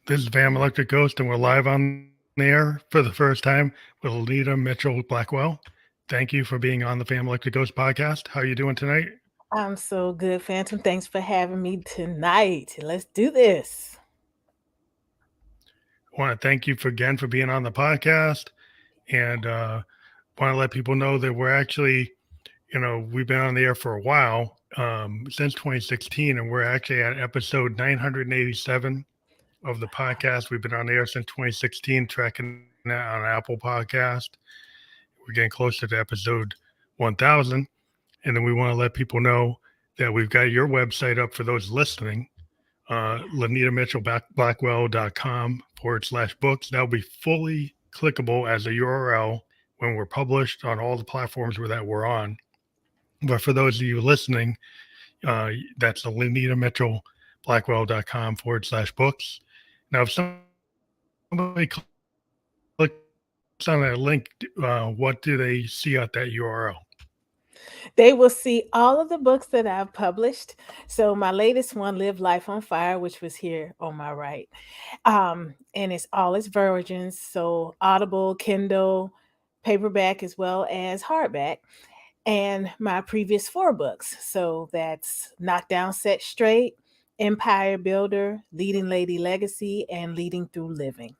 This is Van Electric Ghost, and we're live on the air for the first time with Lynita Mitchell-Blackwell. Thank you for being on the Fan Electric Ghost podcast. How are you doing tonight? I'm so good, Phantom. Thanks for having me tonight. Let's do this. I want to thank you again for being on the podcast, and want to let people know that we're actually, we've been on the air for a while, since 2016, and we're actually at episode 987 of the podcast. We've been on the air since 2016, tracking that on Apple Podcast. We're getting closer to episode 1000. And then we want to let people know that we've got your website up for those listening, LynitaMitchell-Blackwell.com/books. That'll be fully clickable as a URL when we're published on all the platforms that we're on. But for those of you listening, that's the LynitaMitchell-Blackwell.com/books. Now, if somebody clicks on that link, what do they see at that URL? They will see all of the books that I've published. So my latest one, Live Life on Fire, which was here on my right. And it's all its versions. So Audible, Kindle, paperback, as well as hardback. And my previous 4 books. So that's Knockdown Set Straight, Empire Builder, Leading Lady Legacy, and Leading Through Living.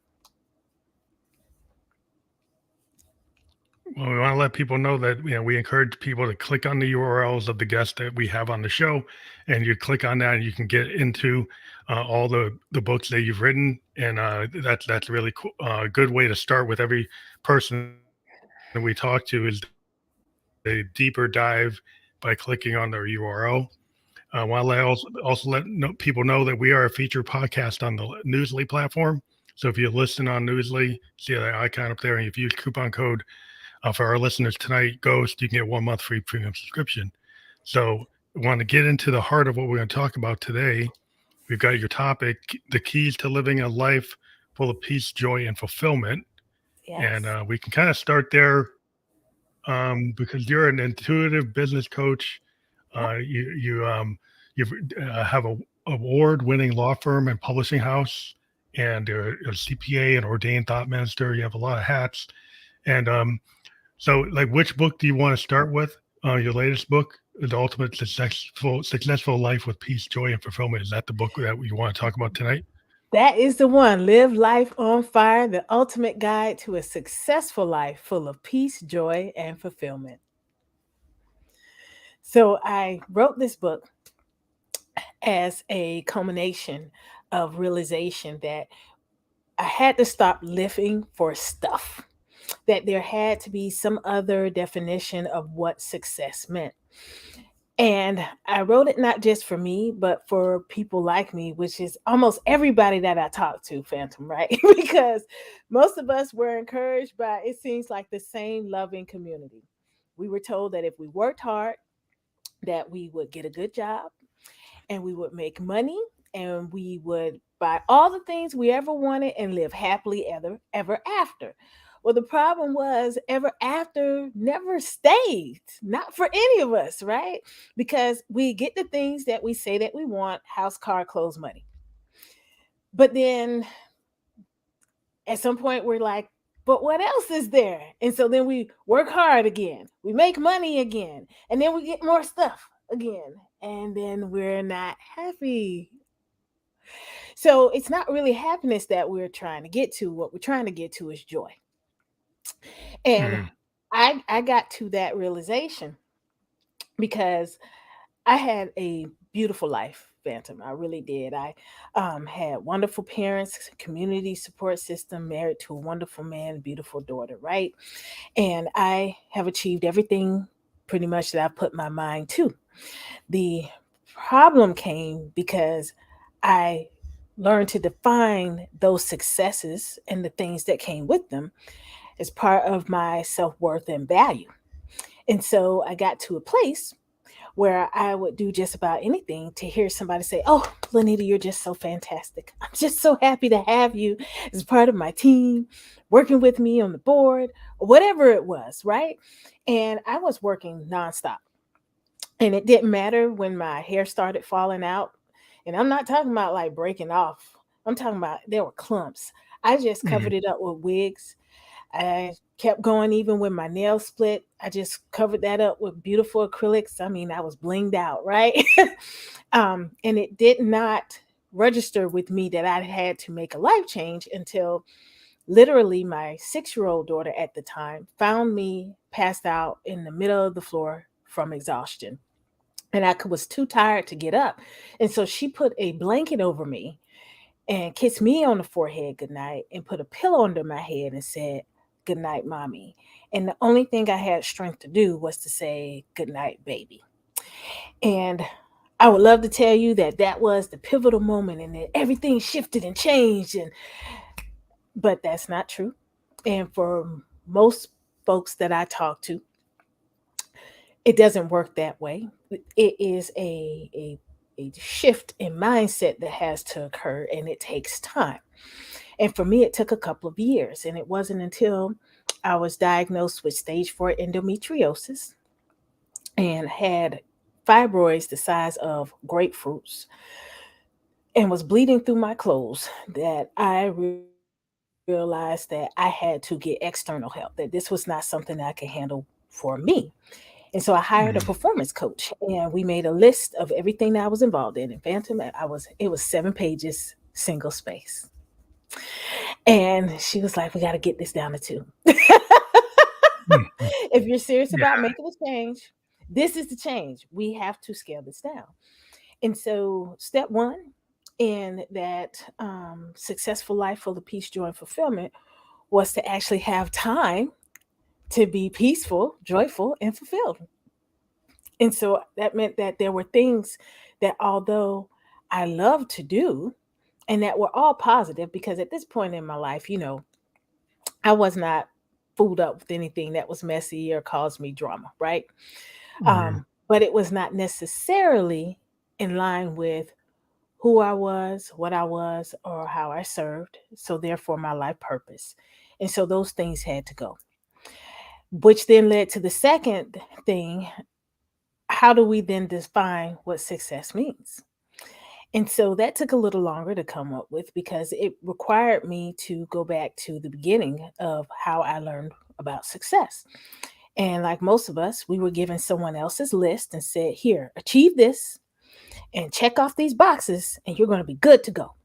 Well, we want to let people know that we encourage people to click on the URLs of the guests that we have on the show, and you click on that, and you can get into all the books that you've written, and that's really cool. Good way to start with every person that we talk to is a deeper dive by clicking on their URL. Want to also let people know that we are a featured podcast on the Newsly platform. So if you listen on Newsly, see the icon up there, and if you use coupon code for our listeners tonight, Ghost, you can get 1 month free premium subscription. So we want to get into the heart of what we're going to talk about today. We've got your topic, the keys to living a life full of peace, joy, and fulfillment. Yes. And we can kind of start there because you're an intuitive business coach. Yep. You have a award-winning law firm and publishing house, and a CPA and ordained thought minister. You have a lot of hats, and so, like, which book do you want to start with? Your latest book, The Ultimate Successful Life with Peace, Joy, and Fulfillment. Is that the book that you want to talk about tonight? That is the one. Live Life on Fire, the ultimate guide to a successful life full of peace, joy, and fulfillment. So I wrote this book as a culmination of realization that I had to stop living for stuff, that there had to be some other definition of what success meant. And I wrote it not just for me, but for people like me, which is almost everybody that I talk to, Phantom, right? Because most of us were encouraged by, it seems like, the same loving community. We were told that if we worked hard, that we would get a good job and we would make money and we would buy all the things we ever wanted and live happily ever after. Well, the problem was ever after never stayed, not for any of us, right? Because we get the things that we say that we want: house, car, clothes, money. But then at some point, we're like, but what else is there? And so then we work hard again, we make money again, and then we get more stuff again, and then we're not happy. So it's not really happiness that we're trying to get to. What we're trying to get to is joy. And Mm. I got to that realization because I had a beautiful life, Phantom. I really did. I had wonderful parents, community support system, married to a wonderful man, beautiful daughter, right? And I have achieved everything pretty much that I put my mind to. The problem came because I learned to define those successes and the things that came with them as part of my self worth and value. And so I got to a place where I would do just about anything to hear somebody say, "Oh, Lynita, you're just so fantastic. I'm just so happy to have you as part of my team, working with me on the board," or whatever it was, right? And I was working nonstop. And it didn't matter when my hair started falling out. And I'm not talking about like breaking off. I'm talking about there were clumps. I just Mhm. covered it up with wigs. I kept going even when my nails split. I just covered that up with beautiful acrylics. I mean, I was blinged out, right? And it did not register with me that I had to make a life change until literally my 6 year old daughter at the time found me passed out in the middle of the floor from exhaustion. And was too tired to get up. And so she put a blanket over me and kissed me on the forehead goodnight and put a pillow under my head and said, "Good night, mommy." And the only thing I had strength to do was to say, "Good night, baby." And I would love to tell you that that was the pivotal moment and that everything shifted and changed. But that's not true. And for most folks that I talk to, it doesn't work that way. It is a shift in mindset that has to occur and it takes time. And for me, it took a couple of years. And it wasn't until I was diagnosed with stage 4 endometriosis and had fibroids the size of grapefruits and was bleeding through my clothes that I realized that I had to get external help, that this was not something that I could handle for me. And so I hired a performance Mhm. coach and we made a list of everything that I was involved in. And Phantom, it was 7 pages, single space. And she was like, "We got to get this down to 2." Mhm. If you're serious Yeah. about making a change, this is the change. We have to scale this down. And so, step one in that successful life full of peace, joy, and fulfillment was to actually have time to be peaceful, joyful, and fulfilled. And so that meant that there were things that, although I loved to do, and that were all positive, because at this point in my life, I was not fooled up with anything that was messy or caused me drama, right? Mhm. But it was not necessarily in line with who I was, what I was, or how I served. So, therefore, my life purpose. And so those things had to go, which then led to the second thing. How do we then define what success means? And so that took a little longer to come up with because it required me to go back to the beginning of how I learned about success. And like most of us, we were given someone else's list and said, "Here, achieve this and check off these boxes, and you're going to be good to go."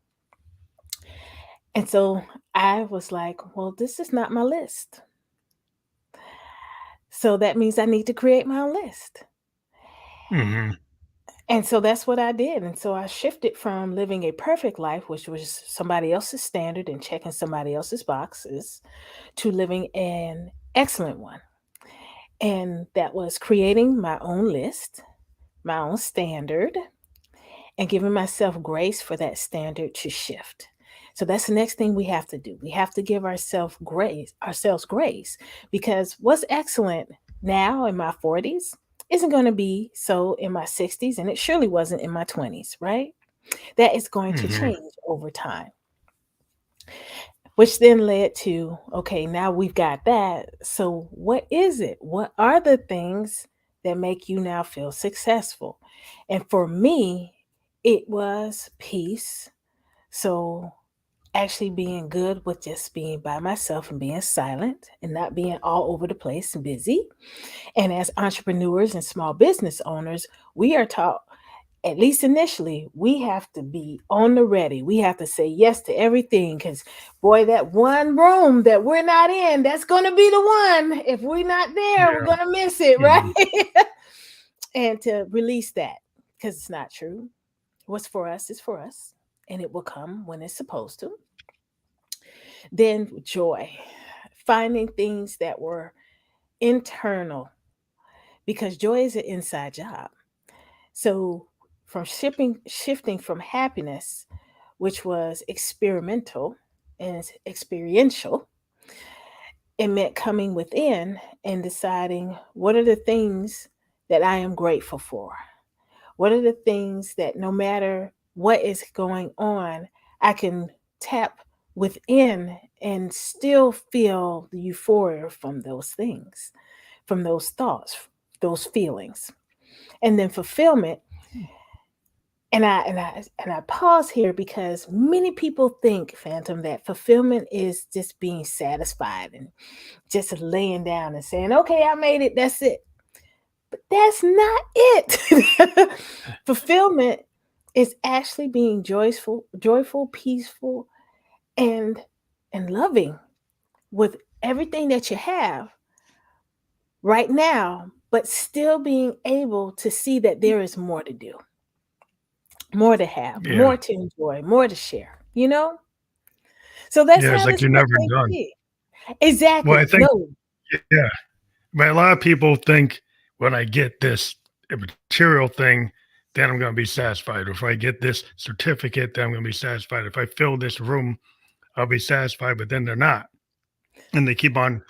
And so I was like, "Well, this is not my list. So that means I need to create my own list." Mhm. And so that's what I did. And so I shifted from living a perfect life, which was somebody else's standard and checking somebody else's boxes, to living an excellent one. And that was creating my own list, my own standard, and giving myself grace for that standard to shift. So that's the next thing we have to do. We have to give ourselves grace, because what's excellent now in my 40s isn't going to be so in my 60s, and it surely wasn't in my 20s, right? That is going to Mhm. change over time, which then led to, okay, now we've got that. So what is it? What are the things that make you now feel successful? And for me, it was peace. So actually being good with just being by myself and being silent and not being all over the place and busy. And as entrepreneurs and small business owners, we are taught, at least initially, we have to be on the ready. We have to say yes to everything, because, boy, that one room that we're not in, that's going to be the one. If we're not there, we're Yeah. going to miss it, right? Mhm. And to release that, because it's not true. What's for us is for us, and it will come when it's supposed to. Then joy, finding things that were internal, because joy is an inside job. So from shifting from happiness, which was experimental and experiential, it meant coming within and deciding, what are the things that I am grateful for? What are the things that, no matter what is going on, I can tap within and still feel the euphoria from those things, from those thoughts, those feelings? And then fulfillment, And I pause here because many people think, Phantom, that fulfillment is just being satisfied and just laying down and saying, "Okay, I made it. That's it." But that's not it. Fulfillment is actually being joyful, peaceful, and loving with everything that you have right now, but still being able to see that there is more to do, more to have, Yeah. more to enjoy, more to share, you know? So that's Yeah. It's how like this you're book never came to done. be. Well, I Exactly. think, No. yeah. But a lot of people think when I get this material thing, then I'm going to be satisfied. Or if I get this certificate, then I'm going to be satisfied. If I fill this room, I'll be satisfied. But then they're not. And they keep on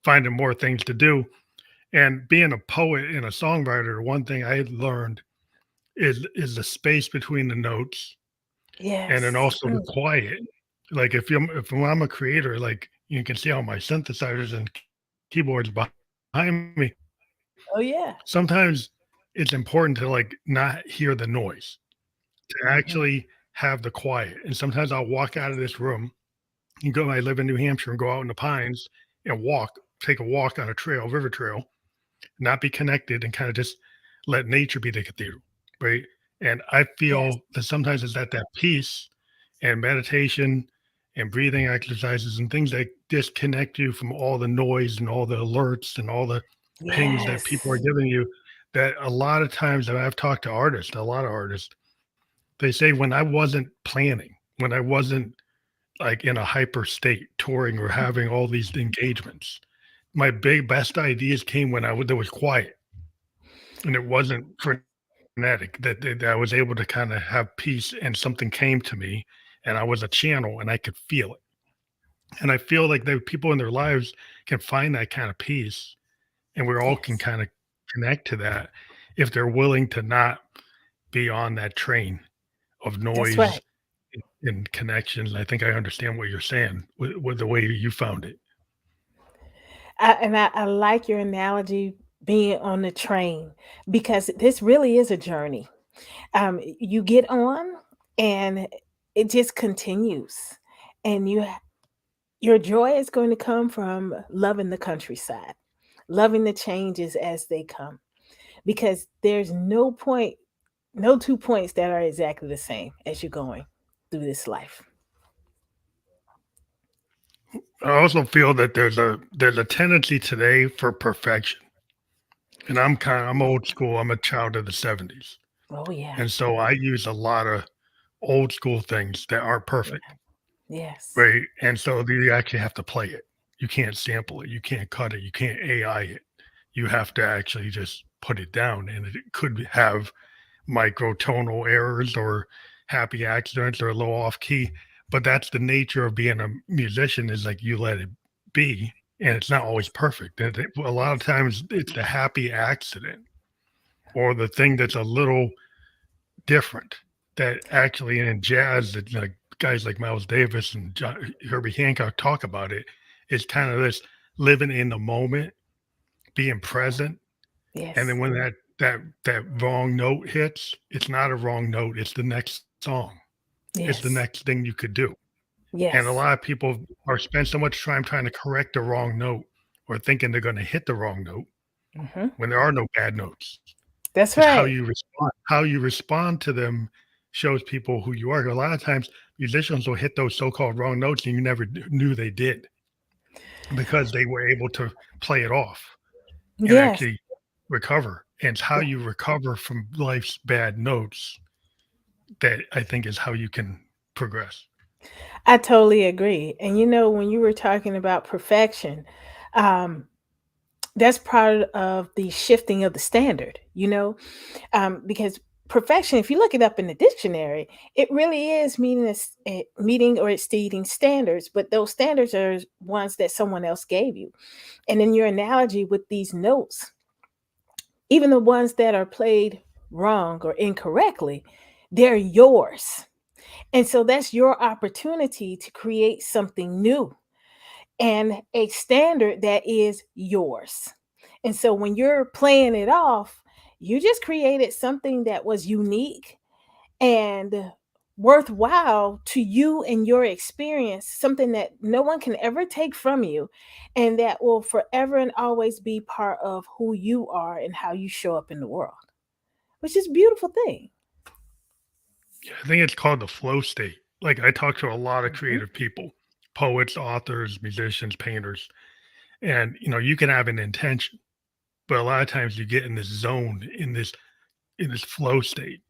finding more things to do. And being a poet and a songwriter, one thing I learned is the space between the notes and then Yes. also the quiet. Like if I'm a creator, like you can see all my synthesizers and keyboards behind me. Oh, yeah. Sometimes it's important to like not hear the noise, to actually Mhm. have the quiet. And sometimes I'll walk out of this room and go. I live in New Hampshire and go out in the pines and take a walk on a trail, river trail, not be connected and kind of just let nature be the cathedral, right? And I Yes. feel that sometimes it's at that peace and meditation and breathing exercises and things that disconnect you from all the noise and all the alerts and all the pings that people are Yes. giving you. That a lot of times that I've talked to artists, a lot of artists, they say when I wasn't planning, when I wasn't like in a hyper state touring or having all these engagements, my big best ideas came when there was quiet and it wasn't frenetic, that I was able to kind of have peace and something came to me and I was a channel and I could feel it. And I feel like the people in their lives can find that kind of peace and we all can Yes. kind of connect to that if they're willing to not be on that train of That's noise right. and connections. I think I understand what you're saying with the way you found it. I like your analogy being on the train because this really is a journey. You get on and it just continues. And your joy is going to come from loving the countryside, loving the changes as they come. Because there's no 2 points that are exactly the same as you're going through this life. I also feel that there's a tendency today for perfection. And I'm old school. I'm a child of the 70s. Oh yeah. And so I use a lot of old school things that aren't Yeah. perfect, Yes. right? And so you actually have to play it. You can't sample it. You can't cut it. You can't AI it. You have to actually just put it down. And it could have microtonal errors or happy accidents or a little off key. But that's the nature of being a musician is like you let it be. And it's not always perfect. A lot of Yes. times it's the happy accident or the thing that's a little different that actually in jazz that like guys like Miles Davis and Herbie Hancock talk about it. It's kind of this living in the moment, being present, and then Yes. when that wrong note hits, it's not a wrong note. It's the next song. It's the next Yes. thing you could do. And a lot Yes. of people are spend so much time trying to correct the wrong note or thinking they're going to hit the wrong note Hmm. when there are no bad notes. That's It's how right. you respond. How you respond to them shows people who you are. A lot of times, musicians will hit those so-called wrong notes, and you never knew they did because they were able to play it off and Yes. actually recover. And it's how Yeah. you recover from life's bad notes that I think is how you can progress. I totally agree. And when you were talking about perfection, um, that's part of the shifting of the standard, because perfection, if you look it up in the dictionary, it really is meeting or exceeding standards, but those standards are ones that someone else gave you. And in your analogy with these notes, even the ones that are played wrong or incorrectly, they're yours. And so that's your opportunity to create something new and a standard that is yours. And so when you're playing it off, you just created something that was unique and worthwhile to you and your experience, something that no one can ever take from you, and that will forever and always be part of who you are and how you show up in the world, which is a beautiful thing. Yeah, I think it's called the flow state. Like I talk to a lot of Mhm. creative people, poets, authors, musicians, painters, and you can have an intention, but a lot of times you get in this zone, in this flow state,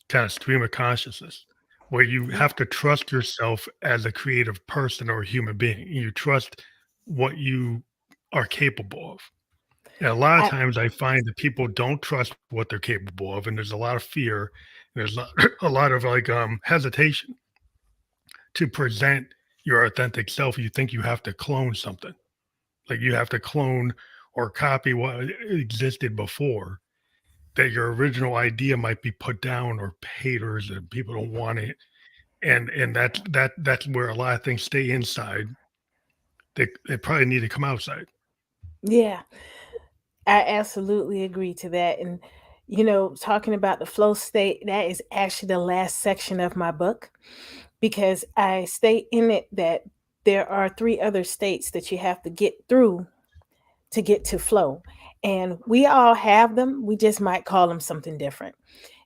kind of stream of consciousness, where you Yeah. have to trust yourself as a creative person or a human being. You trust what you are capable of. And a lot of I times I find that people don't trust what they're capable of, and there's a lot of fear. There's a lot of like hesitation to present your authentic self. You think you have to clone something, like you have to clone or copy what existed before. That your original idea might be put down or haters and people don't want it, and that's where a lot of things stay inside. They probably need to come outside. yeah, I absolutely agree to that. And talking about the flow state, that is actually the last section of my book, because I state in it that there are three other states that you have to get through to get to flow. And we all have them. We just might call them something different.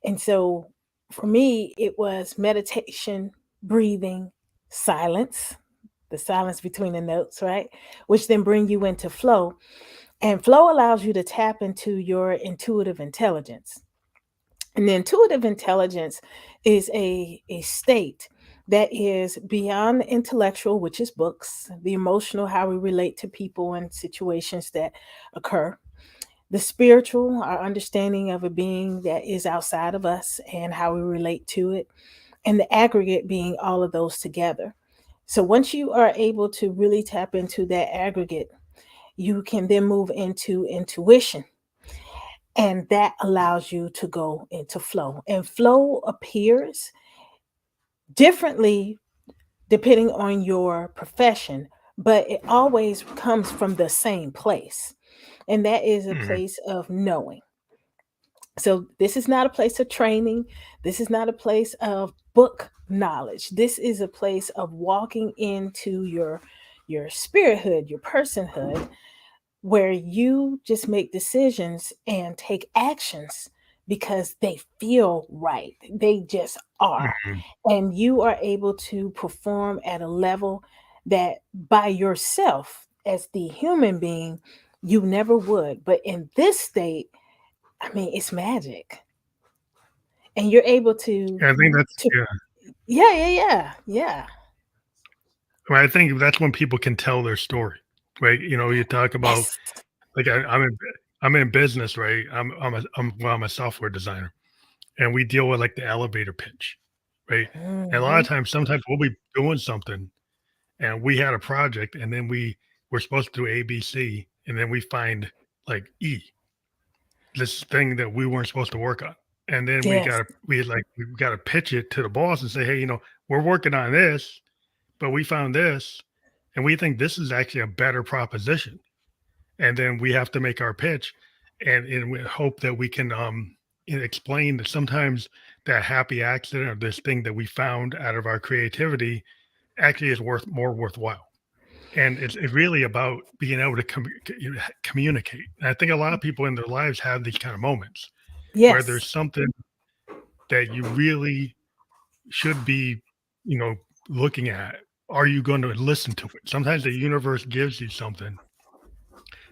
And so for me, it was meditation, breathing, silence, the silence between the notes, right? Which then bring you into flow. And flow allows you to tap into your intuitive intelligence. And the intuitive intelligence is a state that is beyond the intellectual, which is books, the emotional, how we relate to people and situations that occur, the spiritual, our understanding of a being that is outside of us and how we relate to it, and the aggregate being all of those together. So once you are able to really tap into that aggregate, you can then move into intuition, and that allows you to go into flow. And flow appears differently depending on your profession, but it always comes from the same place. And that is a Mhm. place of knowing. So this is not a place of training. This is not a place of book knowledge. This is a place of walking into your spirithood, your personhood, where you just make decisions and take actions because they feel right. They just are. Mhm. And you are able to perform at a level that by yourself, as the human being, you never would. But in this state, I mean, it's magic. And you're able And I think that's to yeah. yeah, yeah, yeah, yeah. I mean, I think that's when people can tell their story, right? You talk about Yes. like I'm in business, right? I'm a software designer, and we deal with like the elevator pitch, right? And a lot of Mhm. times, sometimes we'll be doing something, and we had a project, and then we're supposed to do A, B, C, and then we find like E, this thing that we weren't supposed to work on, and then Yes. we gotta pitch it to the boss and say, hey, we're working on this, but we found this, and we think this is actually a better proposition, and then we have to make our pitch, and we hope that we can explain that sometimes that happy accident or this thing that we found out of our creativity actually is worthwhile. And it's really about being able to communicate. And I think a lot of people in their lives have these kind of moments where Yes. there's something that you really should be, you know, looking at. Are you going to listen to it? Sometimes the universe gives you something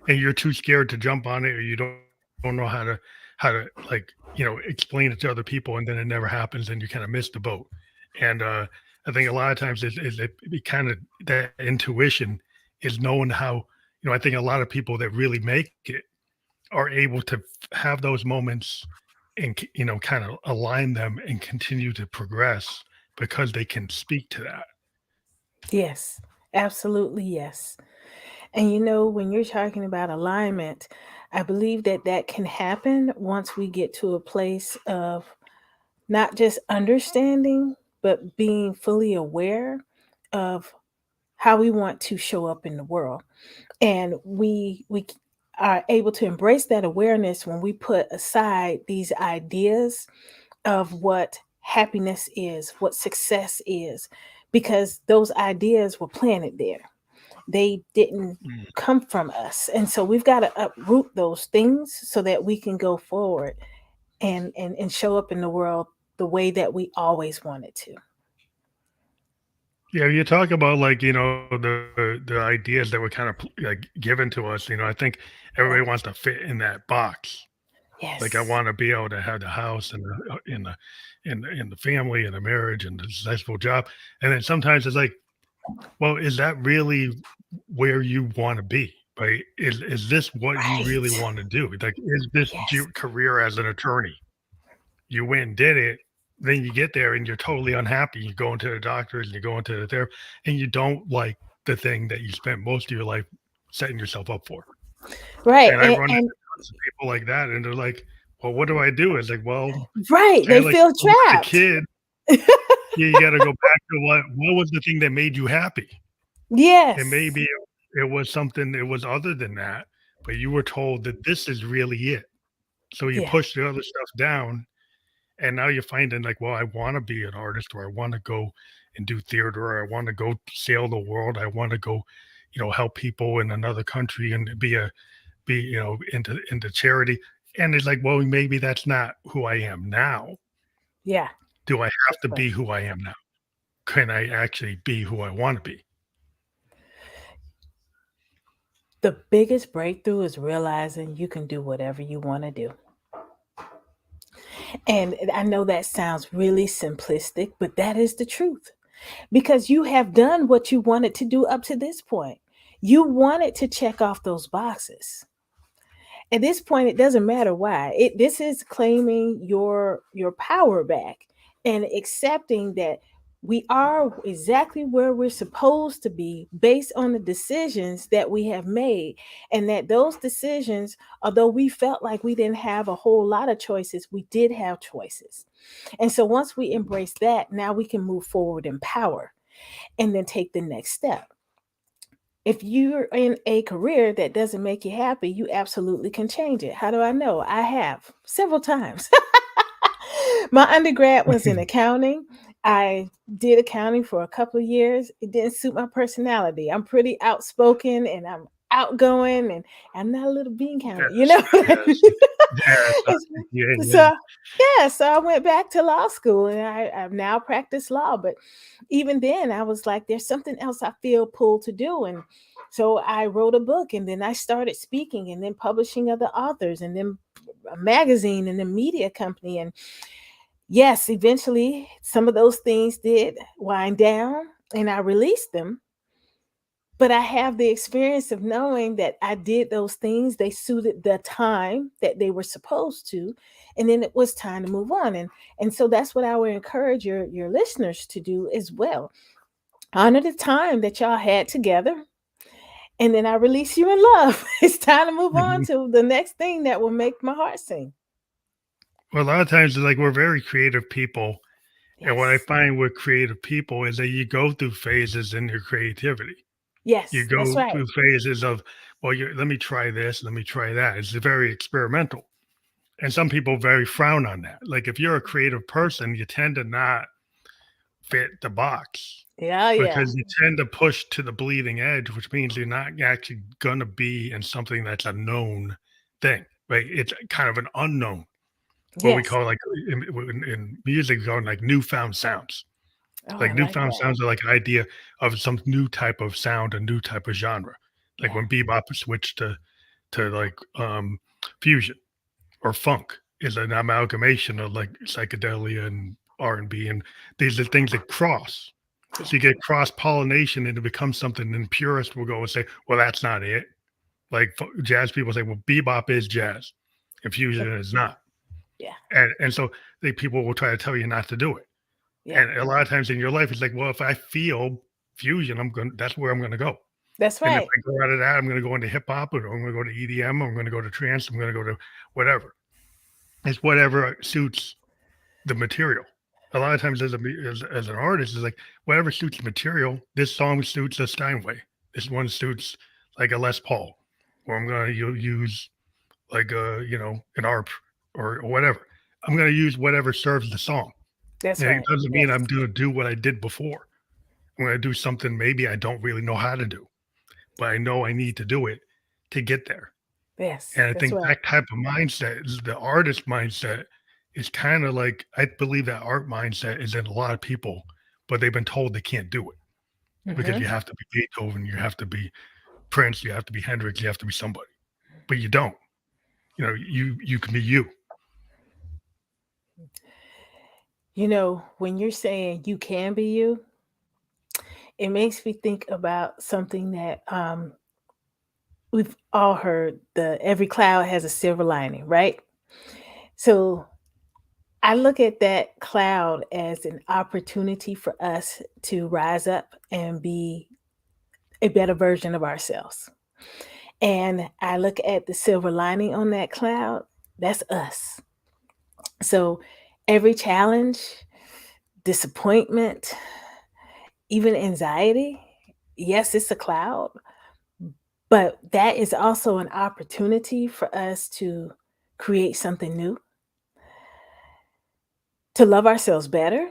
and you're too scared to jump on it, or you don't know how to like explain it to other people, and then it never happens, and you kind of miss the boat. And I think a lot of times it kind of that intuition is knowing how. I think a lot of people that really make it are able to have those moments and kind of align them and continue to progress because they can speak to that. Yes. Absolutely yes. And when you're talking about alignment, I believe that that can happen once we get to a place of not just understanding, but being fully aware of how we want to show up in the world. And we are able to embrace that awareness when we put aside these ideas of what happiness is, what success is, because those ideas were planted there. They didn't Mm. come from us. And so we've got to uproot those things so that we can go forward and show up in the world the way that we always wanted to. Yeah, you talk about like, the ideas that were kind of like given to us. I think everybody Yeah. wants to fit in that box. Like I Yes. want to be able to have the house and the family and the marriage and the successful job. And then sometimes it's like, well, is that really where you want to be? Right? Is this what you really Right. want to do? Like, is this Yes. your career as an attorney? You went and did it, then you get there and you're totally unhappy. You go into the doctors and you go into the therapist and you don't like the thing that you spent most of your life setting yourself up for. Right. And I run And into tons of people like that, and they're like, "Well, what do I do?" It's like, "Well, right. kind They of like feel when you were a trapped. kid, you got to go back to what was the thing that made you happy, and Yes. maybe it was something it was other than that, but you were told that this is really it. So you Yeah. push the other stuff down, and now you're finding like, well, I want to be an artist, or I want to go and do theater, or I want to go sail the world, I want to go, help people in another country and be into charity. And it's like, well, maybe that's not who I am now. Yeah. Do I have That's to right. be who I am now? Can I actually be who I want to be? The biggest breakthrough is realizing you can do whatever you want to do. And I know that sounds really simplistic, but that is the truth because you have done what you wanted to do up to this point. You wanted to check off those boxes. At this point, it doesn't matter why. This is claiming your power back and accepting that we are exactly where we're supposed to be based on the decisions that we have made, and that those decisions, although we felt like we didn't have a whole lot of choices, we did have choices. And so once we embrace that, now we can move forward in power and then take the next step. If you're in a career that doesn't make you happy, you absolutely can change it. How do I know? I have several times. My undergrad was in accounting. I did accounting for a couple of years. It didn't suit my personality. I'm pretty outspoken and I'm outgoing and I'm not a little bean counter, you Yes, know? yes, yes. Yeah, yeah. So yeah, so I went back to law school and I've now practiced law. But even then I was like, there's something else I feel pulled to do. And so I wrote a book and then I started speaking and then publishing other authors and then a magazine and a media company. And yes, eventually some of those things did wind down and I released them. But I have the experience of knowing that I did those things, they suited the time that they were supposed to, and then it was time to move on. And so that's what I would encourage your listeners to do as well. Honor the time that y'all had together, and then I release you in love. It's time to move on Mhm. to the next thing that will make my heart sing. Well, a lot of times it's like we're very creative people. And what I Yes. find with creative people is that you go through phases in your creativity. You Yes, that's go right. through phases of, well, let me try this, let me try that. It's very experimental. And some people very frown on that. Like if you're a creative person, you tend to not fit the box Yeah, yeah. because you tend to push to the bleeding edge, which means you're not actually going to be in something that's a known thing, right? It's kind of an unknown, what we Yes. call like in music, we call like newfound sounds. Oh, I Like like newfound that. sounds are like idea of some new type of sound, a new type of genre. Like Yeah. when bebop switched to like fusion or funk is an amalgamation of like psychedelia and R&B, and these are things that cross. Yeah. So you get cross pollination and it becomes something, and purists will go and say, well, that's not it. Like jazz people say, well, bebop is jazz and fusion is not. Yeah. And so people will try to tell you not to do it. Yeah. And a lot of times in your life, it's like, well, if I feel fusion, that's where I'm going to go. That's And if right. I go out of that, I'm going to go into hip hop, or I'm going to go to EDM, or I'm going to go to trance, I'm going to go to whatever. It's whatever suits the material. A lot of times as an artist, it's like whatever suits the material. This song suits a Steinway. This one suits like a Les Paul, or I'm going to use like an ARP or whatever. I'm going to use whatever serves the song. That's And it right. doesn't mean I'm Yes. gonna do what I did before. I'm gonna do something maybe I don't really know how to do, but I know I need to do it to get there. Yes. And I That's think right. that type of mindset is the artist mindset is kind of like I believe that art mindset is in a lot of people, but they've been told they can't do it because Hmm. you have to be Beethoven, you have to be Prince, you have to be Hendrix, you have to be somebody. But you don't. You can be you. When you're saying you can be you, it makes me think about something that we've all heard: the every cloud has a silver lining, right? So I look at that cloud as an opportunity for us to rise up and be a better version of ourselves. And I look at the silver lining on that cloud, that's us. So every challenge, disappointment, even anxiety, yes, it's a cloud, but that is also an opportunity for us to create something new, to love ourselves better,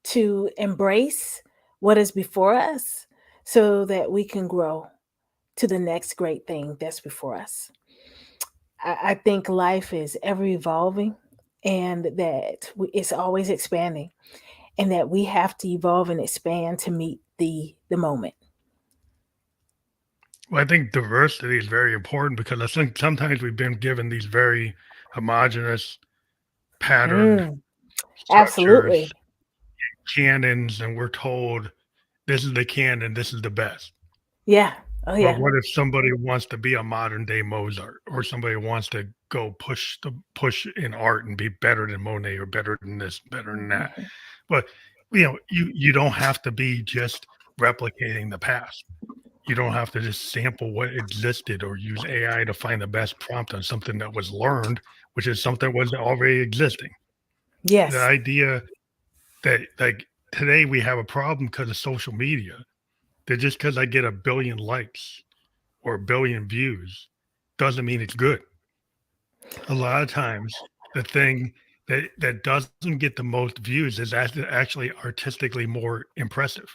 to embrace what is before us so that we can grow to the next great thing that's before us. I think life is ever evolving and that it's always expanding, and that we have to evolve and expand to meet the moment. Well, I think diversity is very important because I think sometimes we've been given these very homogenous, patterned Mm, structures, absolutely. canons, and we're told this is the canon, this is the best. Yeah. Oh, But yeah. what if somebody wants to be a modern day Mozart or somebody wants to go push in art and be better than Monet or better than this, better than that? Mhm. But you don't have to be just replicating the past. You don't have to just sample what existed or use AI to find the best prompt on something that was learned, which is something that was already existing. The Yes. idea that like today we have a problem because of social media, that just because I get a billion likes or a billion views doesn't mean it's good. A lot of times, the thing that doesn't get the most views is actually artistically more impressive.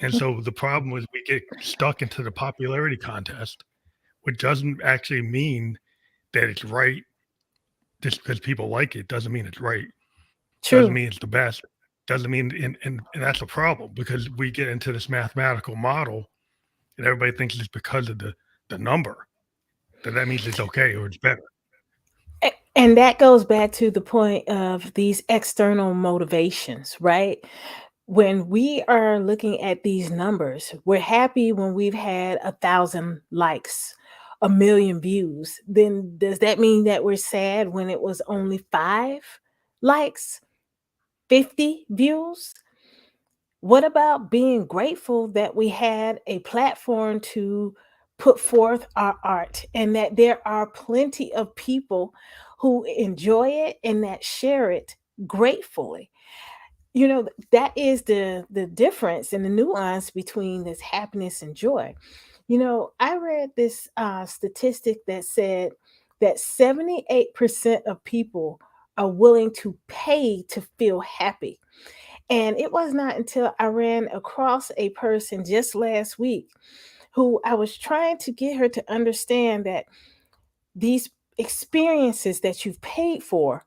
And Mhm. so the problem is we get stuck into the popularity contest, which doesn't actually mean that it's right. Just because people like it doesn't mean it's right. Doesn't True. mean it's the best. Doesn't mean and that's a problem because we get into this mathematical model and everybody thinks it's because of the number that means it's okay or it's better. And that goes back to the point of these external motivations, right? When we are looking at these numbers, we're happy when we've had 1,000 likes, 1 million views. Then does that mean that we're sad when it was only 5 likes, 50 views? What about being grateful that we had a platform to put forth our art and that there are plenty of people who enjoy it and that share it gratefully? That is the difference and the nuance between this happiness and joy. I read this statistic that said that 78% of people are willing to pay to feel happy, and it was not until I ran across a person just last week who I was trying to get her to understand that these experiences that you've paid for,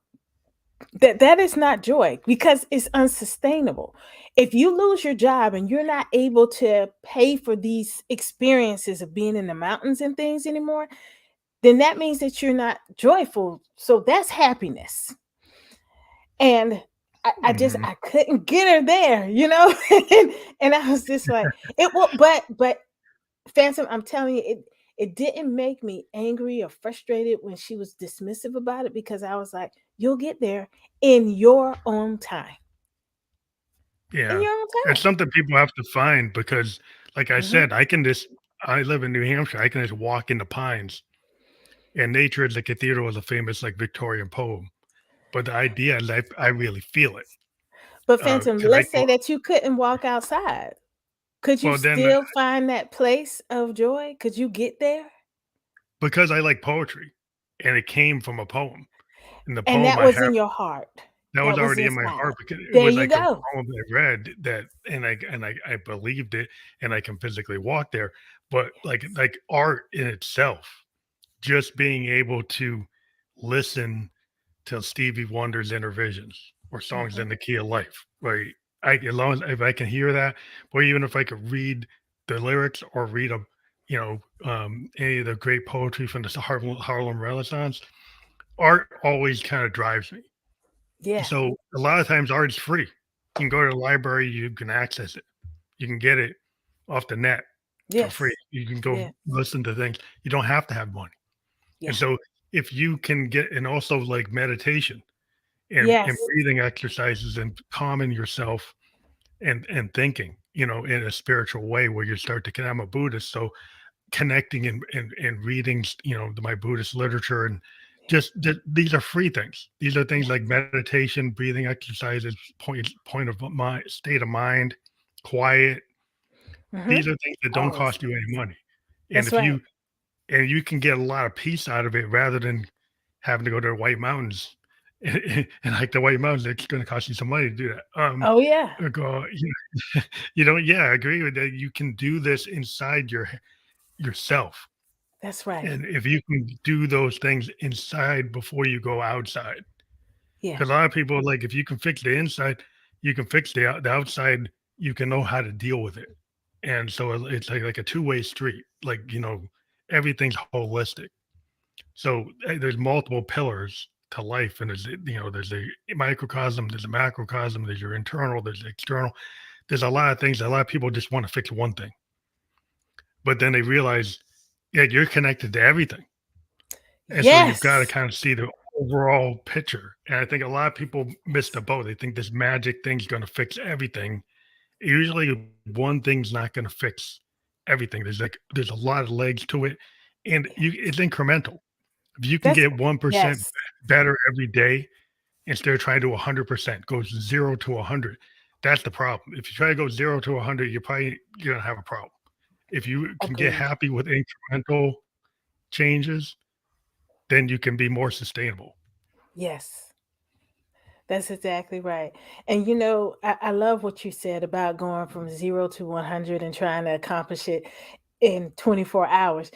that is not joy because it's unsustainable. If you lose your job and you're not able to pay for these experiences of being in the mountains and things anymore, then that means that you're not joyful. So that's happiness. And Mhm. I couldn't get her there, and I was just like, it will, but Phantom, I'm telling you, it didn't make me angry or frustrated when she was dismissive about it because I was like, you'll get there in your own time. In Yeah. your own It's time. something people have to find because, like I Mhm. said, I live in New Hampshire. I can just walk in the pines, and nature is the cathedral is a famous like Victorian poem. But the idea is I really feel it But Phantom, because I let's go say that you couldn't walk outside. Could you well then still find that place of joy? Could you get there? because I like poetry, and it came from a poem. In the And poem, that I was have in your heart. That was That was already in my heart inside. because it There was you like a go. poem I read that, and I believed it, and I can physically walk there. But Yes. like art in itself, just being able to listen to Stevie Wonder's Intervisions or songs Mhm. in the key of life, right? As long as if I can hear that, or even if I could read the lyrics or read a, any of the great poetry from the Harlem Renaissance, art always kind of drives me. Yeah. So a lot of times art is free. You can go to the library, you can access it. You can get it off the net for free. Yes. You can go Yeah. listen to things. You don't have to have money. And Yeah. so if you can get, and also like meditation and Yes. breathing exercises and calming yourself and thinking, in a spiritual way where you start to connect. I'm a Buddhist, so connecting and reading, my Buddhist literature and these are free things. These are things Yes. like meditation, breathing exercises, point of my state of mind, quiet. Mhm. These are things that don't All those cost you any things. money. And That's if right. you and you can get a lot of peace out of it rather than having to go to the White Mountains. And like the White Mountains, it's going to cost you some money to do that. Oh, yeah. Or go, yeah, I agree with that. You can do this inside yourself. That's right. And if you can do those things inside before you go outside, Yeah. because a lot of people like if you can fix the inside, you can fix the outside. You can know how to deal with it, and so it's like a two-way street. Like everything's holistic. So there's multiple pillars to life, and there's a microcosm, there's a macrocosm, there's your internal, there's the external. There's a lot of things. A lot of people just want to fix one thing, but then they realize, yeah, you're connected to everything. And so you've got to Yes. kind of see the overall picture. And I think a lot of people miss the boat. They think this magic thing's going to fix everything. Usually, one thing's not going to fix everything. There's a lot of legs to it, and it's incremental. If you can That's get 1% yes. better every day instead of trying to 100%, goes 0 to 100. That's the problem. If you try to go 0 to 100, you're gonna have a problem. If you can get Agreed. happy with incremental changes, then you can be more sustainable. Yes. That's exactly right. And I love what you said about going from 0 to 100 and trying to accomplish it in 24 hours.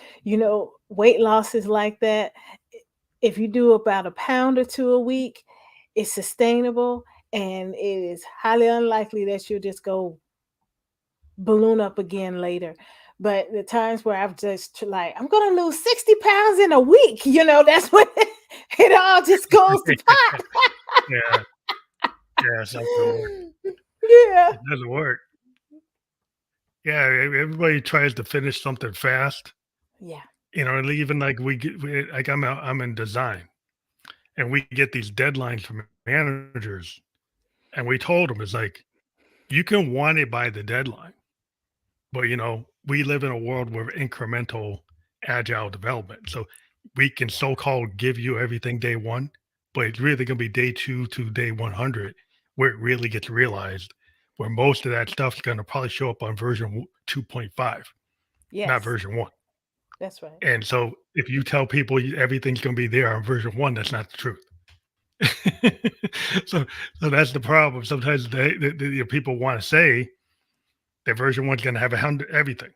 Weight loss is like that. If you do about a pound or two a week, it's sustainable and it is highly unlikely that you'll just go balloon up again later. But the times where I've just like, I'm gonna lose 60 pounds in a week, that's when it all just goes to pot. Yeah, yeah, it's not gonna work. Yeah. It doesn't work. Yeah, everybody tries to finish something fast, Yeah. and even like like I'm in design, and we get these deadlines from managers, and we told them it's like you can want it by the deadline. But we live in a world where incremental agile development. So we can so-called give you everything day one, but it's really gonna be day two to day 100 where it really gets realized, where most of that stuff's gonna probably show up on version 2.5, not Yes, version one. that's right. And so if you tell people everything's gonna be there on version one, that's not the truth. so so that's the problem. Sometimes people want to say that version one's gonna have 100 everything.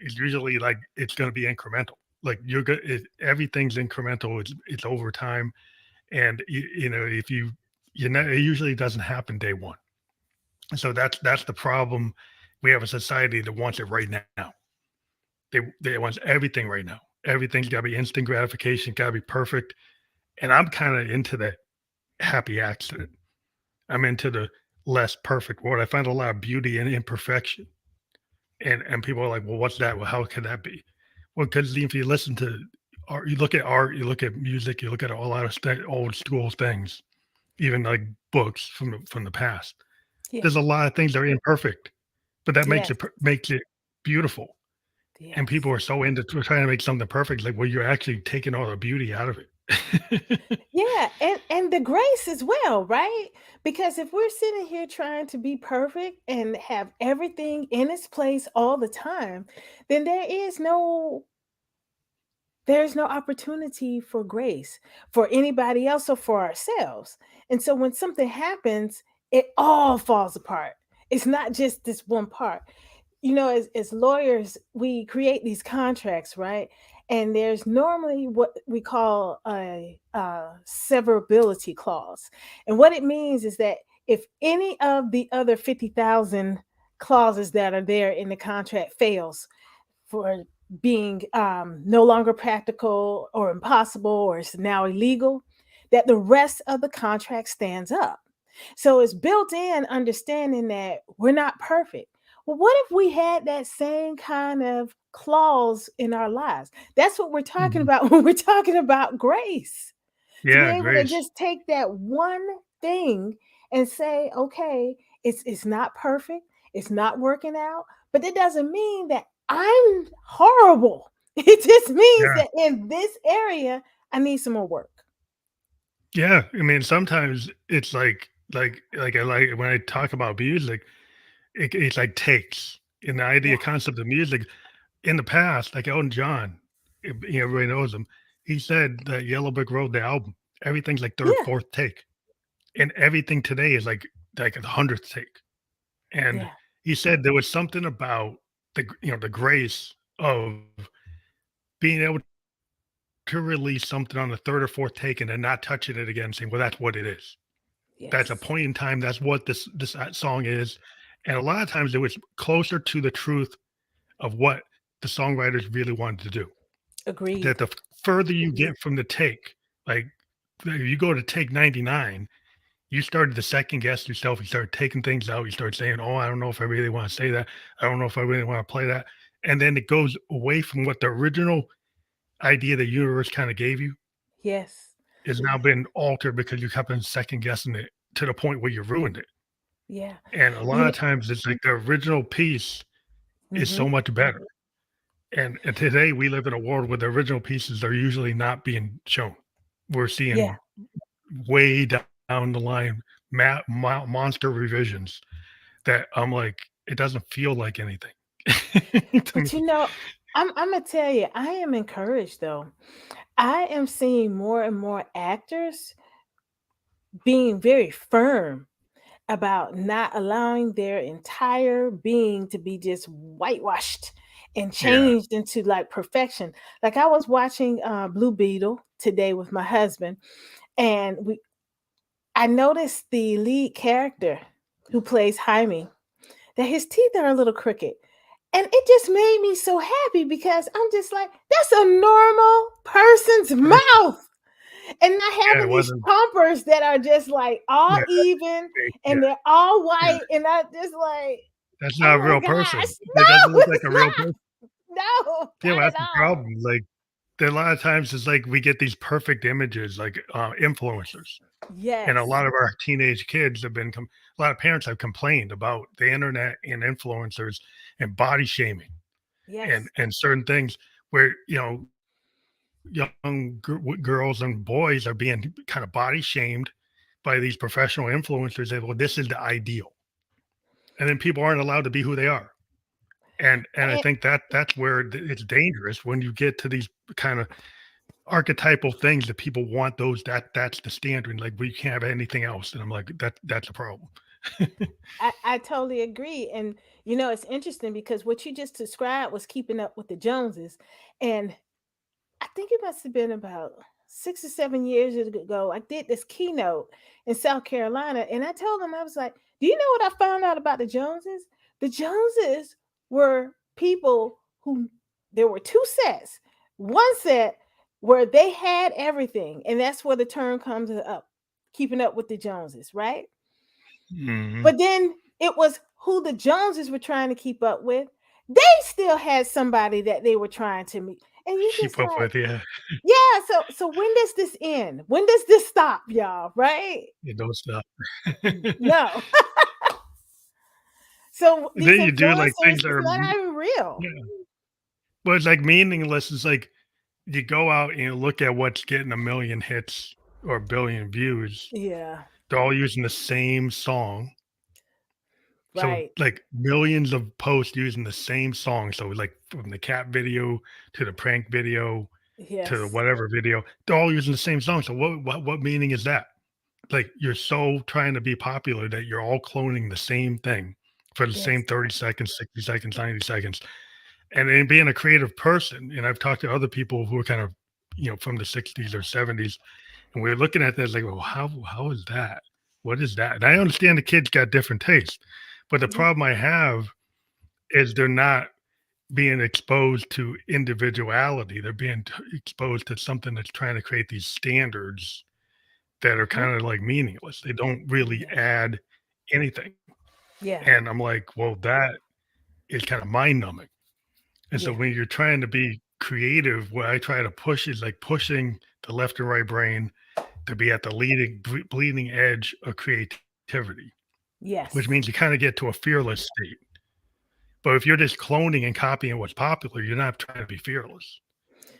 Is usually like it's going to be incremental. Like you're good, everything's incremental. It's over time, and if it usually doesn't happen day one. So that's the problem. We have a society that wants it right now. They want everything right now. Everything's got to be instant gratification. Got to be perfect. And I'm kind of into that happy accident. I'm into the less perfect world. I find a lot of beauty in imperfection. And people are like, "Well, what's that? Well, how can that be?" Well, because if you listen to art, you look at music, you look at a lot of old school things, even like books from the past. Yeah. There's a lot of things that are imperfect, but that makes Yes. it beautiful. And people Yes. are so into trying to make something perfect, like, well, you're actually taking all the beauty out of it. Yeah, and the grace as well, right? Because if we're sitting here trying to be perfect and have everything in its place all the time, then there is no there's no opportunity for grace for anybody else or for ourselves. And so when something happens, it all falls apart. It's not just this one part. You know, as lawyers, we create these contracts, right? And there's normally what we call a severability clause. And what it means is that if any of the other 50,000 clauses that are there in the contract fails, for being no longer practical or impossible or it's now illegal, that the rest of the contract stands up. So it's built in understanding that we're not perfect. Well, what if we had that same kind of clause in our lives? That's what we're talking Mhm. about when we're talking about grace, to be Yeah, able to grace. just take that one thing and say, okay, it's not perfect, it's not working out, but it doesn't mean that I'm horrible. It just means Yeah. that in this area, I need some more work. Yeah, I mean, sometimes it's like I like when I talk about music, it's like takes. And the Yeah, idea concept of music in the past, like Elton John, everybody knows him. He said that Yellow Brick Road, the album, everything's like third, yeah, fourth take, and everything today is like a hundredth take. And yeah, he said there was something about the grace of being able to release something on the third or fourth take and then not touching it again, saying, "Well, that's what it is." That's a yes, point in time. That's what this song is, and a lot of times it was closer to the truth of what the songwriters really wanted to do. That agreed. the further you get from the take, like if you go to take 99, you started to second guess yourself. You start taking things out. You start saying, "Oh, I don't know if I really want to say that. I don't know if I really want to play that." And then it goes away from what the original idea the universe kind of gave you Yes, is now been altered because you kept on second guessing it to the point where you ruined it. yeah. And a You lot know, of times it's like the original piece is hmm, so much better. And today we live in a world where the original pieces are usually not being shown. We're yeah, seeing way down the line monster revisions that I'm like, it doesn't feel like anything to me. but I'm gonna tell you, I am encouraged though. I am seeing more and more actors being very firm about not allowing their entire being to be just whitewashed and Yeah. changed into like perfection. Like I was watching Blue Beetle today with my husband, and we I noticed the lead character who plays Jaime, that his teeth are a little crooked. And it just made me so happy because I'm just like, that's a normal person's mouth. And not Yeah, having it these wasn't. chompers that are just like all Yeah, even fake, yeah, and they're all yeah. white. And I just like, That's not a oh my real gosh, person. That doesn't no, look like it's a real person. not. No, Yeah, well, not at that's the all. problem. Like, there a lot of times it's like we get these perfect images, like influencers. And a Yes, lot of our teenage kids have been a lot of parents have complained about the internet and influencers and body shaming yes, and certain things where young girls and boys are being kind of body shamed by these professional influencers that, well, this is the ideal, and then people aren't allowed to be who they are. And I and think that that's where it's dangerous when you get to these kind of archetypal things that people want, those that's the standard, like we can't have anything else, and I'm like, that's a problem. I totally agree. And it's interesting because what you just described was keeping up with the Joneses. And I think it must have been about 6 or 7 years ago. I did this keynote in South Carolina, and I told them, I was like, "Do you know what I found out about the Joneses? The Joneses were people who there were two sets. One set where they had everything, and that's where the term comes up, keeping up with the Joneses, right? Mhm. But then it was who the Joneses were trying to keep up with. They still had somebody that they were trying to meet, and you just Keep up like." with, yeah. Yeah, so when does this end? When does this stop, y'all, right? You don't stop. No. So these Then you do, like, influencers, things that it's are not even real. yeah, but it's, like, meaningless. It's like, you go out and you look at what's getting 1,000,000 hits or 1,000,000,000 views, Yeah, they're all using the same song. So, right. like, millions of posts using the same song, so, like, from the cat video to the prank video, to Yes. whatever video, they're all using the same song. So what meaning is that? Like you're so trying to be popular that you're all cloning the same thing for the Yes. same 30 seconds, 60 seconds, 90 seconds. And then being a creative person, and I've talked to other people who are kind of, from the 60s or 70s, and we're looking at this like, well, how is that? What is that? And I understand the kids got different tastes, but the Yeah. problem I have is they're not being exposed to individuality. They're being exposed to something that's trying to create these standards that are Mhm. kind of like meaningless. They don't really Yeah. add anything. Yeah. And I'm like, well, that is kind of mind numbing. And so Yeah. when you're trying to be creative, what I try to push is like pushing the left and right brain to be at the bleeding edge of creativity, which Yes. means you kind of get to a fearless state. But if you're just cloning and copying what's popular, you're not trying to be fearless.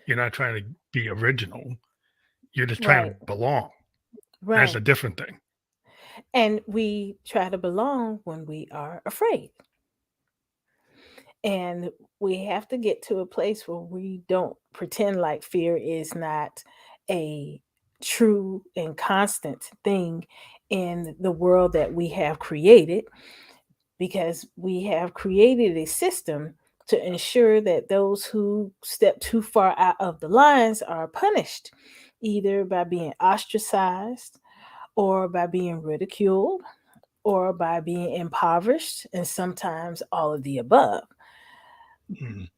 You're not trying to be original. You're just trying Right. to belong. That's a Right. different thing. And we try to belong when we are afraid. And we have to get to a place where we don't pretend like fear is not a true and constant thing in the world that we have created, because we have created a system to ensure that those who step too far out of the lines are punished, either by being ostracized or by being ridiculed or by being impoverished, and sometimes all of the above. Mhm.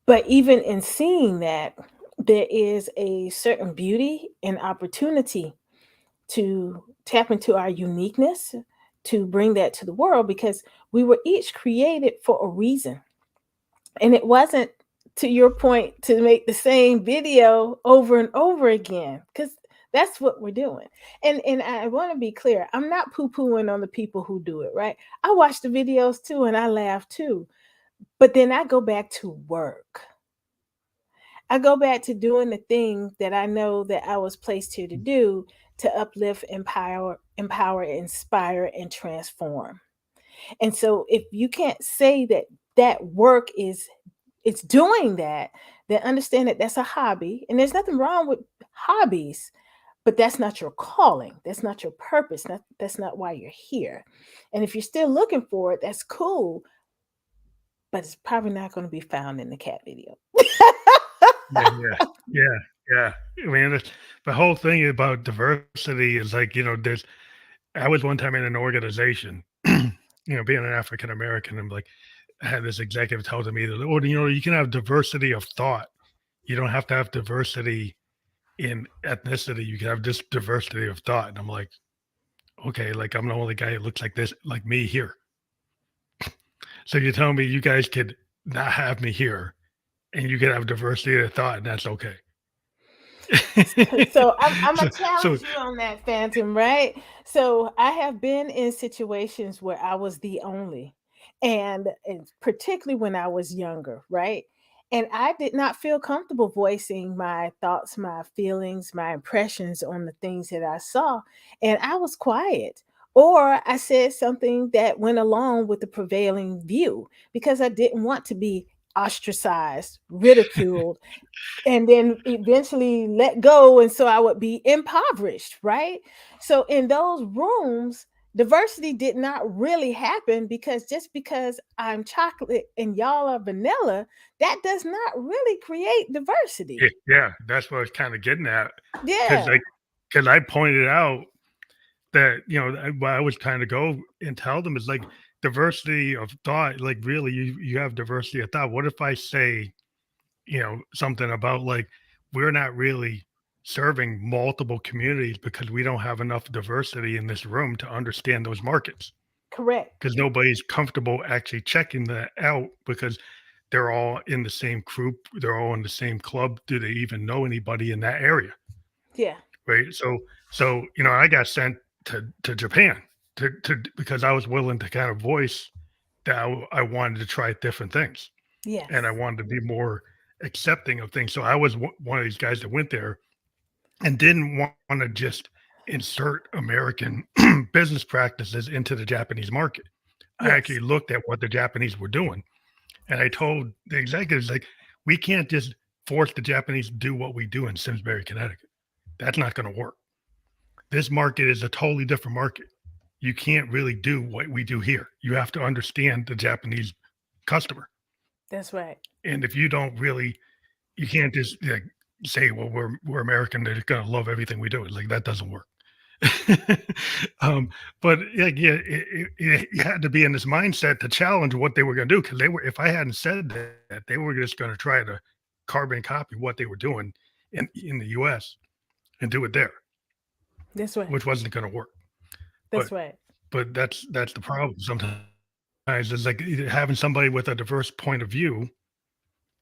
But even in seeing that, there is a certain beauty and opportunity to tap into our uniqueness, to bring that to the world, because we were each created for a reason. And it wasn't, to your point, to make the same video over and over again, because that's what we're doing. And I want to be clear, I'm not poo-pooing on the people who do it, right? I watch the videos too and I laugh too. But then I go back to work. I go back to doing the thing that I know that I was placed here to do, to uplift, inspire, and transform. And so if you can't say that that work is, it's doing that, then understand that that's a hobby. And there's nothing wrong with hobbies, but that's not your calling. That's not your purpose. That's not why you're here. And if you're still looking for it, that's cool, but it's probably not going to be found in the cat video. Yeah, yeah, yeah, yeah. I mean, the whole thing about diversity is like, there's I was one time in an organization, being an African American, I'm like, I had this executive telling me that, oh, you can have diversity of thought. You don't have to have diversity in ethnicity. You can have just diversity of thought. And I'm like, okay, like I'm the only guy who looks like this, like me here. So you're telling me you guys could not have me here and you could have diversity of thought and that's okay. So I'm gonna So challenge you on that, Phantom, right? So I have been in situations where I was the only, and particularly when I was younger, right? And I did not feel comfortable voicing my thoughts, my feelings, my impressions on the things that I saw, and I was quiet. Or I said something that went along with the prevailing view because I didn't want to be ostracized, ridiculed, and then eventually let go, and so I would be impoverished, right? So in those rooms, diversity did not really happen, because just because I'm chocolate and y'all are vanilla, that does not really create diversity. yeah, that's what I was kind of getting at. Cause Yeah. like, cause I pointed out that, what I was trying to go and tell them is like diversity of thought, like really you have diversity of thought. What if I say, something about like we're not really serving multiple communities because we don't have enough diversity in this room to understand those markets Correct. because nobody's comfortable actually checking that out because they're all in the same group, they're all in the same club. Do they even know anybody in that area? Yeah. Right. So I got sent to Japan to because I was willing to kind of voice that I wanted to try different things and I Yes. wanted to be more accepting of things. So I was one of these guys that went there and didn't want to just insert American business practices into the Japanese market. I Yes. actually looked at what the Japanese were doing, and I told the executives like, we can't just force the Japanese to do what we do in Simsbury, Connecticut. That's not going to work. This market is a totally different market. You can't really do what we do here. You have to understand the Japanese customer. That's right. And if you don't really, you can't just like say, well, we're American, they're going to love everything we do. Like that doesn't work. um, but yeah, it had to be in this mindset to challenge what they were going to do because they were. If I hadn't said that, they were just going to try to carbon copy what they were doing in the U.S. and do it there, That's right. which wasn't going to work. That's But right. that's the problem. Sometimes it's like having somebody with a diverse point of view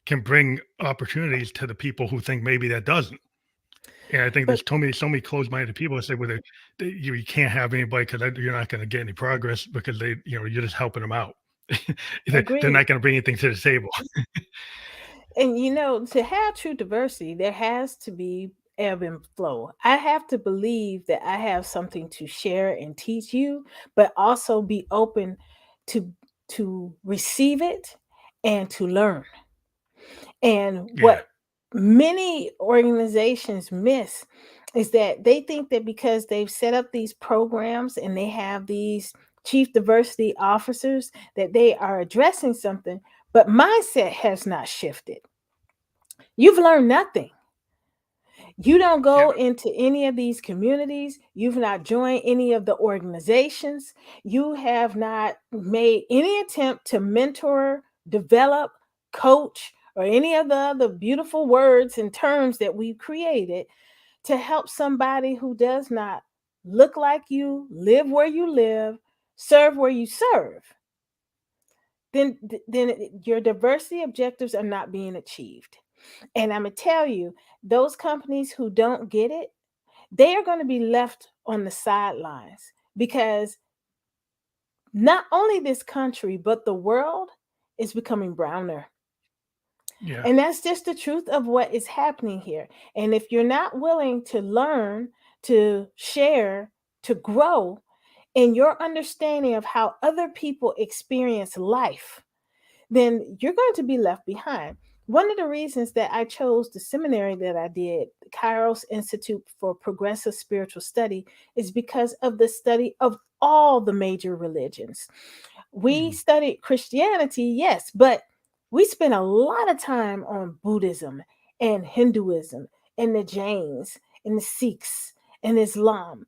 can bring opportunities to the people who think maybe that doesn't. And I think But there's so many closed-minded people that say, well, you can't have anybody because you're not going to get any progress because you're just helping them out. They're agreed. not going to bring anything to the table. And to have true diversity, there has to be ebb and flow. I have to believe that I have something to share and teach you, but also be open to receive it and to learn. And Yeah, what many organizations miss is that they think that because they've set up these programs and they have these chief diversity officers that they are addressing something, but mindset has not shifted. You've learned nothing. You don't yeah, go into any of these communities. You've not joined any of the organizations. You have not made any attempt to mentor, develop, coach, or any of the other beautiful words and terms that we've created to help somebody who does not look like you, live where you live, serve where you serve. Then your diversity objectives are not being achieved. And I'm going to tell you, those companies who don't get it, they are going to be left on the sidelines because not only this country, but the world is becoming browner. yeah, And that's just the truth of what is happening here. And if you're not willing to learn, to share, to grow in your understanding of how other people experience life, then you're going to be left behind. One of the reasons that I chose the seminary that I did, the Kairos Institute for Progressive Spiritual Study, is because of the study of all the major religions. We mhm, studied Christianity, yes, but we spent a lot of time on Buddhism and Hinduism and the Jains and the Sikhs and Islam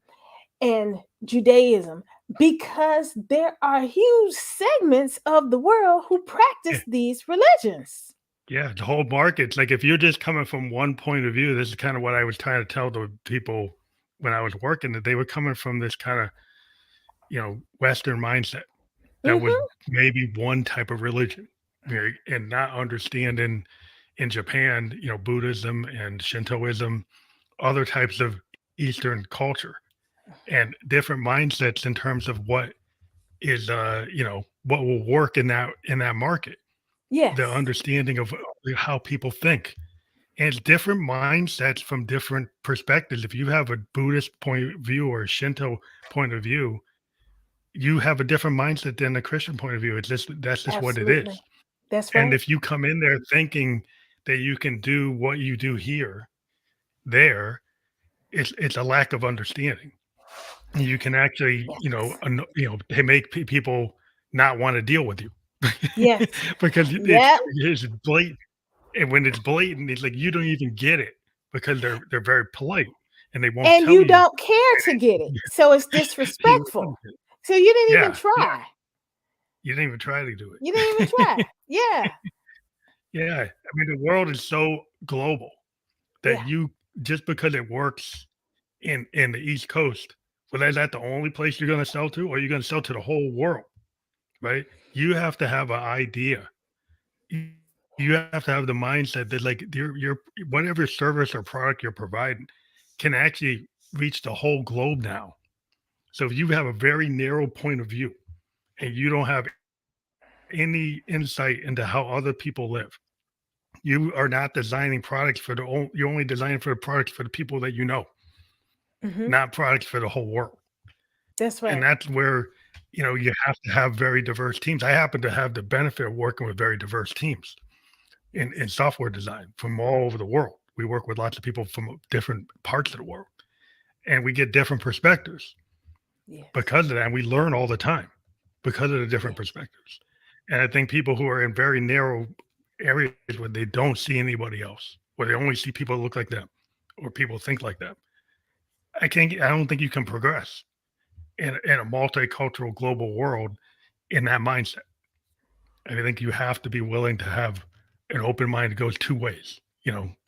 and Judaism because there are huge segments of the world who yeah, practice these religions. yeah. The whole market's like if you're just coming from one point of view, this is kind of what I was trying to tell the people when I was working that they were coming from this kind of Western mindset that was Hmm. maybe one type of religion, and not understanding in Japan, Buddhism and Shintoism, other types of Eastern culture, and different mindsets in terms of what is, what will work in that market. The Yes, understanding of how people think, and it's different mindsets from different perspectives. If you have a Buddhist point of view or a Shinto point of view, you have a different mindset than a Christian point of view. That's just what it absolutely. is. That's And right. if you come in there thinking that you can do what you do here, there, it's a lack of understanding. You can actually, Yes. they make people not want to deal with you Yes. because Yep. it's blatant. And when it's blatant, it's like you don't even get it because they're very polite and they won't And tell you you. don't care to get it. So it's You don't want disrespectful. it. So you didn't even Yeah, yeah. try. You didn't even try to do You didn't even it. try. Yeah. Yeah, I mean the world is so global that Yeah. you just because it works in the East Coast, well, is that the only place you're gonna sell to, or you're gonna sell to the whole world, right? You have to have an idea. You you have to have the mindset that like your whatever service or product you're providing can actually reach the whole globe now. So if you have a very narrow point of view and you don't have any insight into how other people live, you are not designing products you're only designing for the products for the people that you know, Hmm. not products for the whole world. That's And right. that's where, you have to have very diverse teams. I happen to have the benefit of working with very diverse teams. in software design from all over the world. We work with lots of people from different parts of the world, and we get different perspectives Yes. because of that. And we learn all the time because of the different Yeah. perspectives. And I think people who are in very narrow areas where they don't see anybody else, where they only see people that look like them or people think like them, I don't think you can progress in a multicultural global world in that mindset. And I think you have to be willing to have an open mind that goes two ways,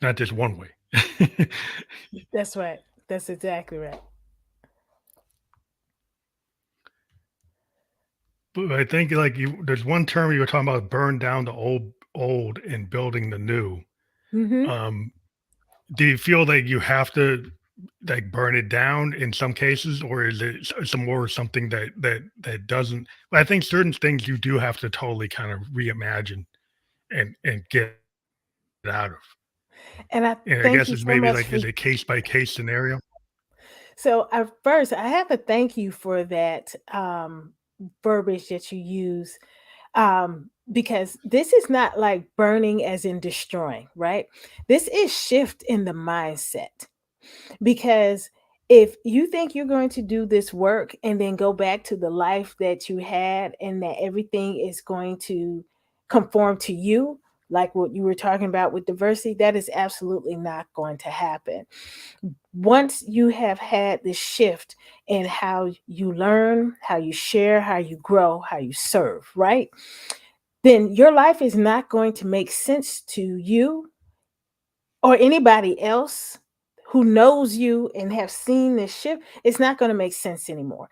not just one way. That's right. That's exactly right. But I think there's one term you were talking about: burn down the old and building the new. Hmm. Um, do you feel like you have to like burn it down in some cases, or is it some more something that doesn't? Well, I think certain things you do have to totally kind of reimagine and get out of. And I And I thank guess you it's so maybe much like for. is a case by case scenario. So, first, I have to thank you for that verbiage that you use, because this is not like burning as in destroying, right? This is shift in the mindset. Because if you think you're going to do this work and then go back to the life that you had and that everything is going to conform to you, like what you were talking about with diversity, that is absolutely not going to happen. Once you have had this shift in how you learn, how you share, how you grow, how you serve, right? Then your life is not going to make sense to you or anybody else who knows you and have seen this shift. It's not going to make sense anymore.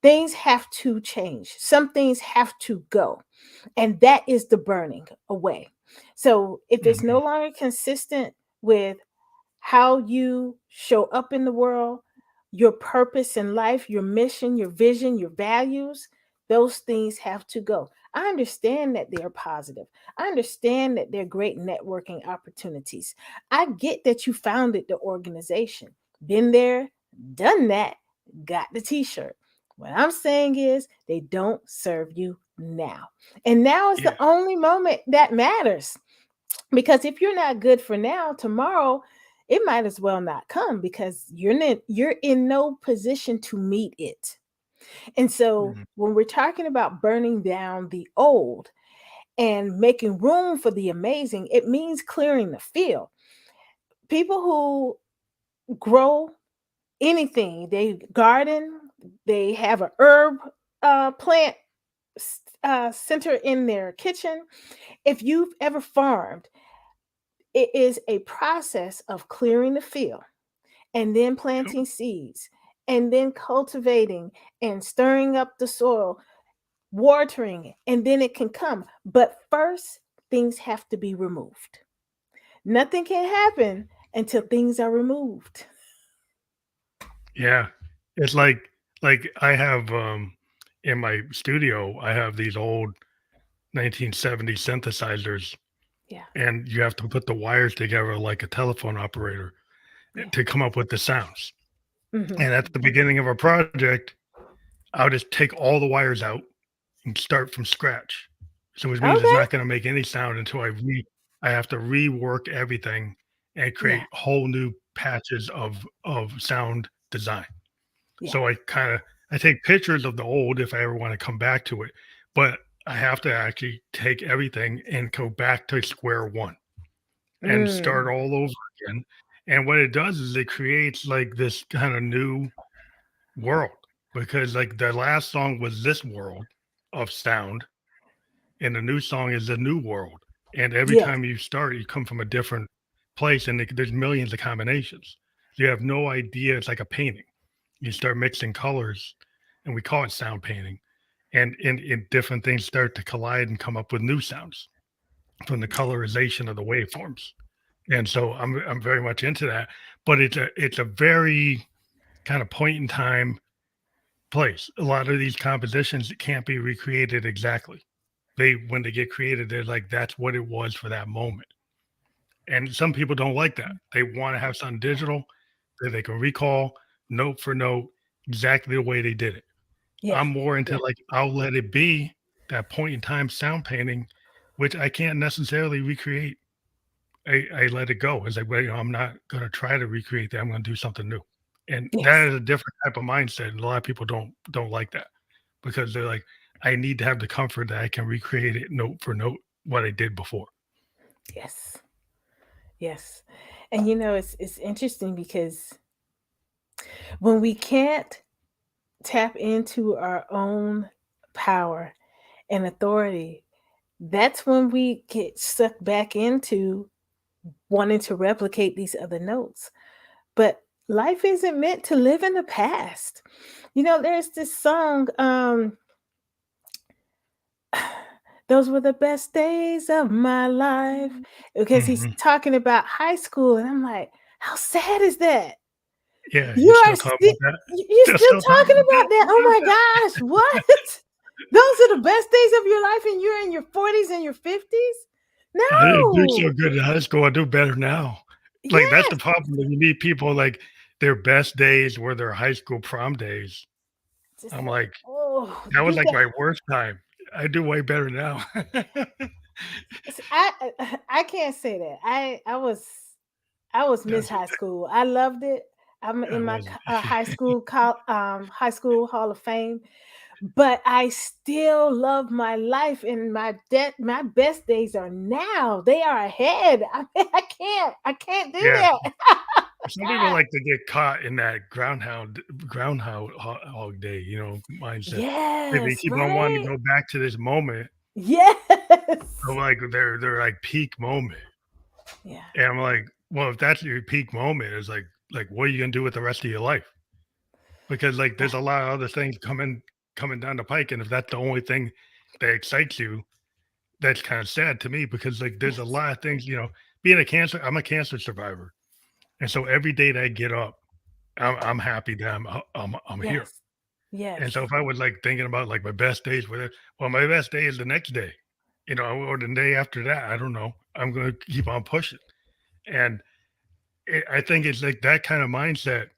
Things have to change. Some things have to go. And that is the burning away. So if it's no Mhm. longer consistent with how you show up in the world, your purpose in life, your mission, your vision, your values, those things have to go. I understand that they're positive. I understand that they're great networking opportunities. I get that you founded the organization. Been there, done that, got the t shirt. What I'm saying is they don't serve you now. And now is the Yeah. only moment that matters, because if you're not good for now, tomorrow it might as well not come, because you're in no position to meet it. And so Mhm. when we're talking about burning down the old and making room for the amazing, it means clearing the field. People who grow anything, they garden, they have a herb plant center in their kitchen. If you've ever farmed, it is a process of clearing the field and then Yep. planting seeds and then cultivating and stirring up the soil, watering it, and then it can come. But first, things have to be removed. Nothing can happen until things are removed. Yeah. It's like I have in my studio, I have these old 1970 synthesizers, Yeah. and you have to put the wires together like a telephone operator Yeah. to come up with the sounds. Hmm. And at the beginning of a project, I'll just take all the wires out and start from scratch. So which means it's Okay. not going to make any sound until I have to rework everything and Yeah. create whole new patches of sound design. Yeah. So I take pictures of the old if I ever want to come back to it, but I have to actually take everything and go back to square one and start Mm. all over again. And what it does is it creates like this kind of new world, because like the last song was this world of sound, and the new song is a new world. And every Yes. time you start, you come from a different place, and there's millions of combinations. So you have no idea. It's like a painting. You start mixing colors, and we call it sound painting. And different things start to collide and come up with new sounds from the colorization of the waveforms. And so I'm very much into that. But it's a very kind of point in time place. A lot of these compositions can't be recreated exactly. When they get created, they're like, that's what it was for that moment. And some people don't like that. They want to have something digital that they can recall note for note exactly the way they did it. Yeah. I'm more into Yeah. like, I'll let it be that point in time sound painting which I can't necessarily recreate. I let it go. It's like, well, I'm not gonna try to recreate that. I'm gonna do something new. And that Yes. is a different type of mindset. And a lot of people don't like that because they're like, I need to have the comfort that I can recreate it note for note what I did before. Yes. Yes. And it's interesting because when we can't tap into our own power and authority, that's when we get sucked back into wanting to replicate these other notes. But life isn't meant to live in the past. There's this song, those were the best days of my life, because he's Mhm. talking about high school, and I'm like, how sad is that? Yeah, You you're are still talking still about that? you're Still still still talking talking about about that. Oh my gosh, what? Those are the best days of your life and you're in your 40s and your 50s? that? I didn't do No. so good in high school. I do better now. Like, that's the Yes. problem when you meet people, like, their best days were their high school prom days. Just I'm like, like, oh, that was, you like, got my worst time. I do way better now. I can't say that. I was Miss That's High School. I loved it. I'm I in my wasn't. high school Hall of Fame, but I still love my life, and my best days are now. They are ahead. I can't do Yeah. that. Some people God. like to get caught in that groundhog hog day, mindset. They Yes, keep on wanting to right? go back to this moment of, Yes. like, their, like, peak moment, Yeah. and I'm like, "Well, if that's your peak moment, it's like, what are you gonna do with the rest of your life?" Because, like, Yeah. there's a lot of other things coming down the pike, and if that's the only thing that excites you, that's kinda sad to me because, like, there's a Yes. lot of things, being I'm a cancer survivor, and so every day that I get up, I'm happy that I'm here. Yes. And so Yes. if I was, like, thinking about, like, my best days with it, well, my best day is the next day, or the day after that, I don't know. I'm gonna keep on pushing. And I think it's like that kind of mindset,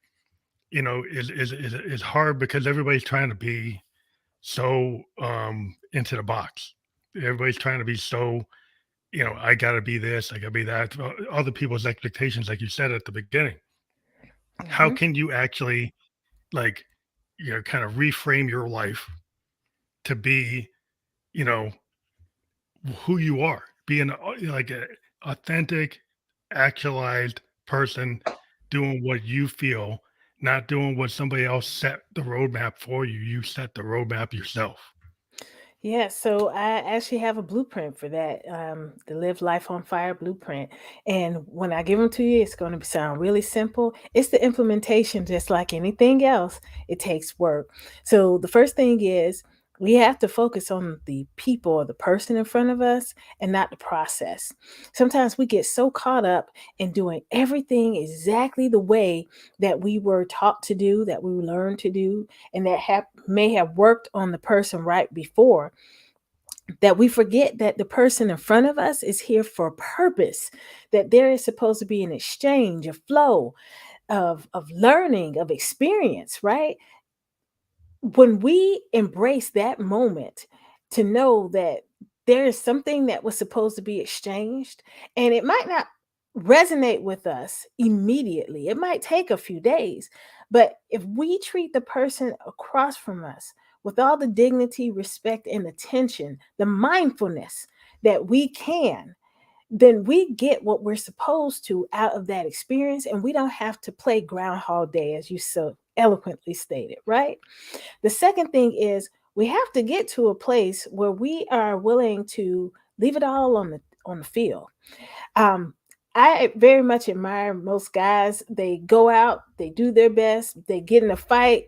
is hard because everybody's trying to be so, into the box. Everybody's trying to be so, I gotta be this, I gotta be that, other people's expectations, like you said at the beginning. How Mhm. can you actually, like, kind of reframe your life to be, you know, who you are, being like a authentic, actualized person doing what you feel, not doing what somebody else set the roadmap for you. You set the roadmap yourself. Yeah, so I actually have a blueprint for that, the Live Life on Fire blueprint. And when I give them to you, it's going to sound really simple. It's the implementation, just like anything else, it takes work. So the first thing is we have to focus on the people or the person in front of us and not the process. Sometimes we get so caught up in doing everything exactly the way that we were taught to do, that we learned to do, and that may have worked on the person right before, that we forget that the person in front of us is here for a purpose, that there is supposed to be an exchange, a flow of learning, of experience, right? When we embrace that moment to know that there is something that was supposed to be exchanged, and it might not resonate with us immediately, it might take a few days, but if we treat the person across from us with all the dignity, respect, and attention, the mindfulness that we can, then we get what we're supposed to out of that experience, and we don't have to play Groundhog Day, as you so eloquently stated, right? The second thing is we have to get to a place where we are willing to leave it all on the field. Um, I very much admire most guys. They go out, they do their best, they get in a fight,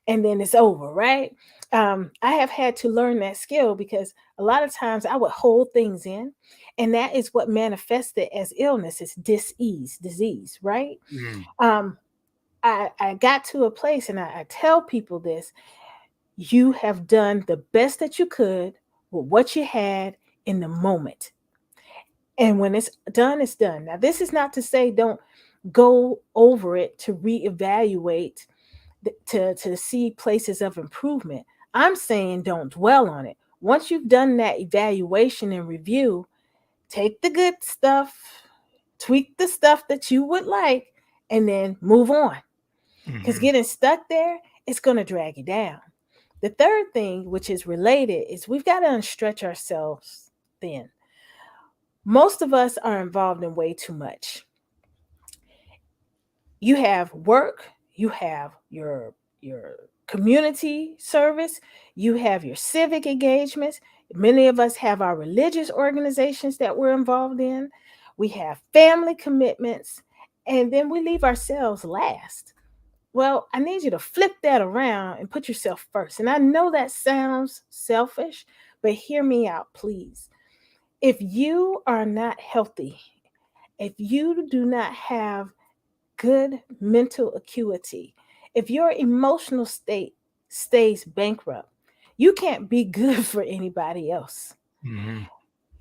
and then it's over, right? I have had to learn that skill because a lot of times I would hold things in, and that is what manifested as illness, is dis-ease, disease, right? Mm. Um, I got to a place, and I tell people this: you have done the best that you could with what you had in the moment. And when it's done, it's done. Now, this is not to say don't go over it to reevaluate, to see places of improvement. I'm saying don't dwell on it. Once you've done that evaluation and review, take the good stuff, tweak the stuff that you would like, and then move on. Because Hmm. getting stuck there, it's going to drag you down. The third thing, which is related, is we've got to unstretch ourselves thin. Most of us are involved in way too much. You have work, you have your community service, you have your civic engagements. Many of us have our religious organizations that we're involved in. We have family commitments, and then we leave ourselves last. Well, I need you to flip that around and put yourself first. And I know that sounds selfish, but hear me out, please. If you are not healthy, if you do not have good mental acuity, if your emotional state stays bankrupt, you can't be good for anybody else. Hmm.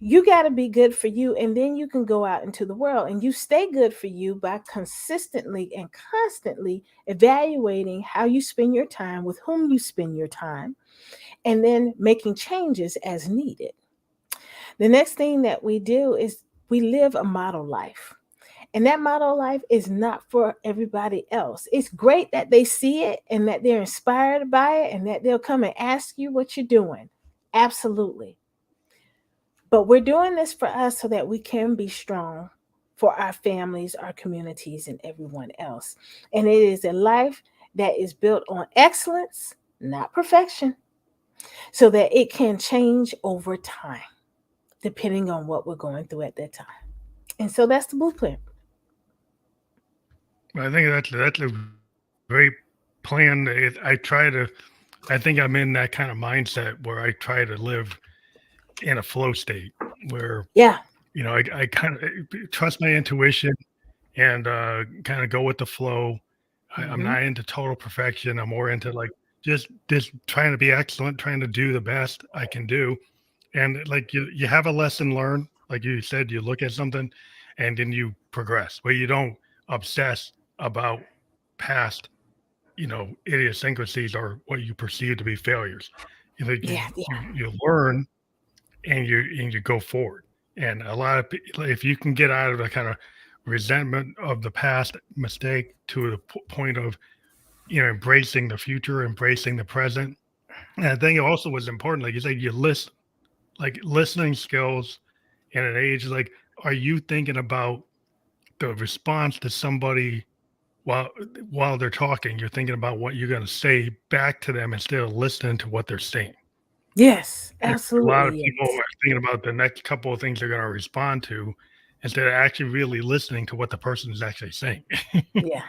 You got to be good for you, and then you can go out into the world and you stay good for you by consistently and constantly evaluating how you spend your time, with whom you spend your time, and then making changes as needed. The next thing that we do is we live a model life. And that model life is not for everybody else. It's great that they see it and that they're inspired by it and that they'll come and ask you what you're doing. Absolutely. But we're doing this for us so that we can be strong for our families, our communities, and everyone else. And it is a life that is built on excellence, not perfection, so that it can change over time, depending on what we're going through at that time. And so that's the blueprint. I think that's a great plan. I try to. I think I'm in that kind of mindset where I try to live in a flow state where Yeah. I kind of trust my intuition and kind of go with the flow. I'm Hmm. not into total perfection. I'm more into like just trying to be excellent, trying to do the best I can do. And like you have a lesson learned, like you said, you look at something and then you progress, where you don't obsess about past, idiosyncrasies or what you perceive to be failures. Yeah. Yeah. You learn and you go forward. And a lot of if you can get out of the kind of resentment of the past mistake to the point of embracing the future, embracing the present. And I think also was important, like you said, you listen, like listening skills in an age like, are you thinking about the response to somebody while while they're talking? You're thinking about what you're going to say back to them instead of listening to what they're saying. Yes. And a lot of Absolutely. people Yes. are thinking about the next couple of things they're going to respond to instead of actually really listening to what the person is actually saying. Yeah.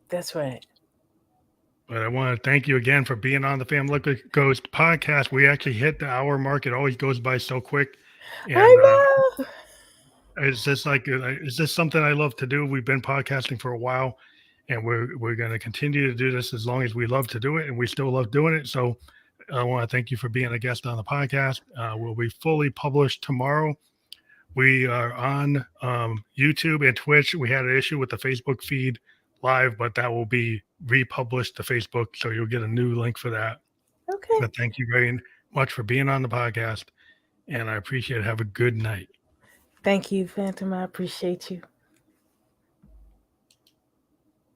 That's right. But I want to thank you again for being on the Family Liquid Ghost podcast. We actually hit the hour mark. It always goes by so quick. And I know. it's just something I love to do. We've been podcasting for a while, and we're going to continue to do this as long as we love to do it, and we still love doing it. So I want to thank you for being a guest on the podcast. We'll be fully published tomorrow. We are on YouTube and Twitch. We had an issue with the Facebook feed live, but that will be republished to Facebook, so you'll get a new link for that. Okay. But thank you very much for being on the podcast, and I appreciate it. Have a good night. Thank you, Phantom. I appreciate you.